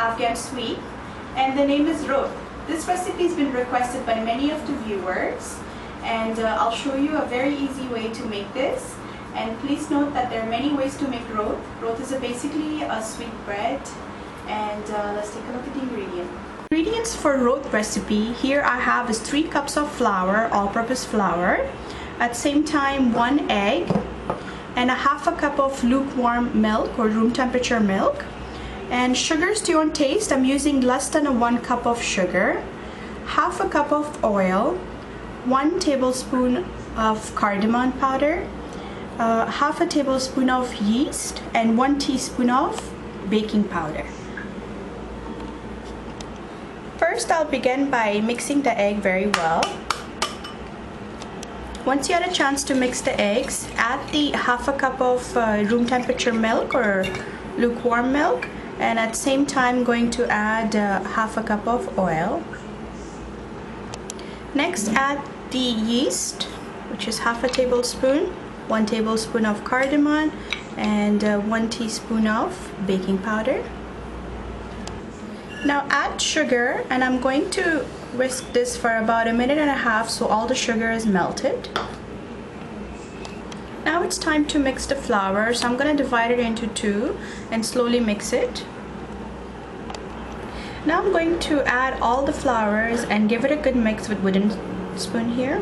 Afghan sweet, and the name is Roat. This recipe has been requested by many of the viewers, and I'll show you a very easy way to make this. And please note that there are many ways to make Roat. Roat is basically a sweet bread, and let's take a look at the ingredients. Ingredients for Roat recipe, here I have is 3 cups of flour, all-purpose flour. At the same time, 1 egg and a half a cup of lukewarm milk or room temperature milk. And sugars to your own taste. I'm using less than 1 cup of sugar, half a cup of oil, 1 tablespoon of cardamom powder, half a tablespoon of yeast, and 1 teaspoon of baking powder. First, I'll begin by mixing the egg very well. Once you had a chance to mix the eggs, add the half a cup of room temperature milk or lukewarm milk, and at the same time going to add half a cup of oil. Next, add the yeast, which is half a tablespoon, 1 tablespoon of cardamom, and 1 teaspoon of baking powder. Now add sugar, and I'm going to whisk this for about 1.5 minutes so all the sugar is melted. Now it's time to mix the flour, so I'm going to divide it into 2 and slowly mix it. Now I'm going to add all the flours and give it a good mix with wooden spoon here.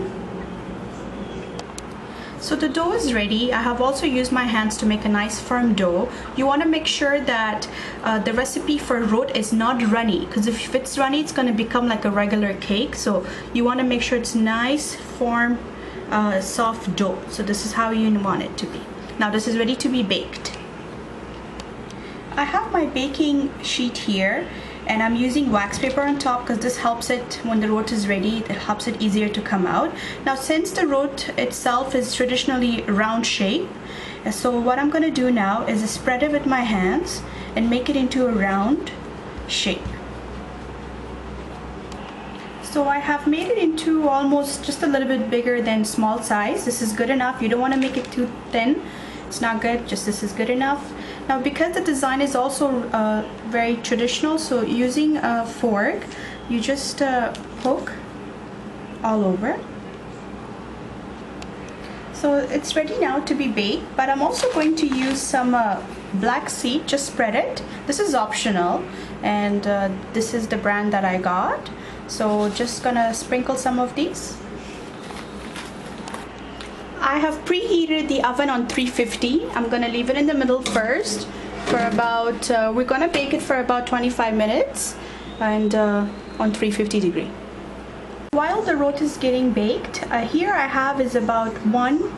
So the dough is ready. I have also used my hands to make a nice firm dough. You want to make sure that the recipe for Roat is not runny, because if it's runny it's going to become like a regular cake. So you want to make sure it's nice, firm, soft dough. So this is how you want it to be. Now this is ready to be baked. I have my baking sheet here, and I'm using wax paper on top because this helps it when the Roat is ready. It helps it easier to come out. Now since the Roat itself is traditionally round shape, so what I'm going to do now is spread it with my hands and make it into a round shape. So I have made it into almost just a little bit bigger than small size. This is good enough. You don't want to make it too thin. It's not good, just this is good enough. Now because the design is also very traditional, so using a fork, you just poke all over. So it's ready now to be baked, but I'm also going to use some black seed, just spread it. This is optional, and this is the brand that I got. So just gonna sprinkle some of these. I have preheated the oven on 350. I'm gonna leave it in the middle first for about, we're gonna bake it for about 25 minutes and on 350 degree. While the Roat is getting baked, here I have is about 1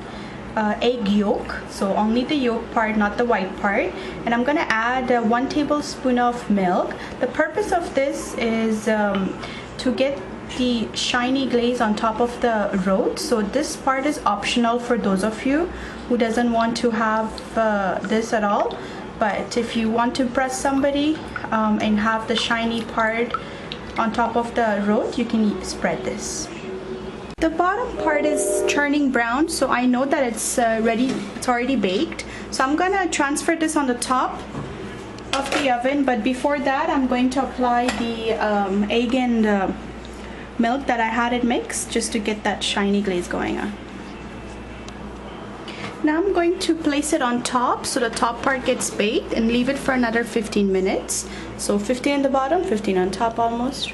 egg yolk, so only the yolk part, not the white part, and I'm gonna add 1 tablespoon of milk. The purpose of this is to get the shiny glaze on top of the Roat. So this part is optional for those of you who doesn't want to have this at all, but if you want to impress somebody and have the shiny part on top of the Roat, you can spread this. The bottom part is turning brown, so I know that it's ready, it's already baked. So I'm gonna transfer this on the top of the oven, but before that I'm going to apply the egg and milk that I had it mixed, just to get that shiny glaze going on. Now I'm going to place it on top so the top part gets baked and leave it for another 15 minutes. So 15 in the bottom, 15 on top almost.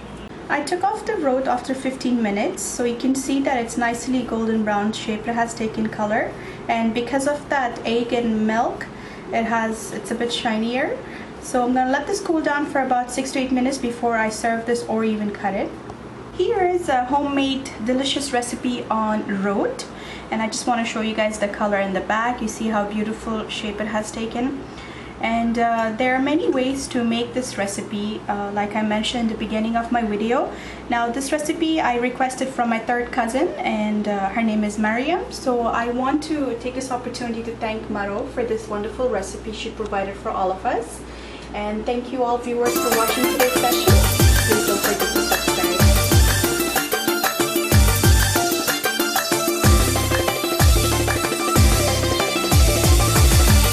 I took off the Roat after 15 minutes, so you can see that it's nicely golden brown shape. It has taken color, and because of that egg and milk, it's a bit shinier. So I'm gonna let this cool down for about 6 to 8 minutes before I serve this or even cut it. Here is a homemade delicious recipe on Roat, and I just want to show you guys the color in the back. You see how beautiful shape it has taken, and there are many ways to make this recipe, like I mentioned in the beginning of my video. Now this recipe I requested from my third cousin, and her name is Mariam, so I want to take this opportunity to thank Maro for this wonderful recipe she provided for all of us. And thank you all viewers for watching today's session. Please don't forget to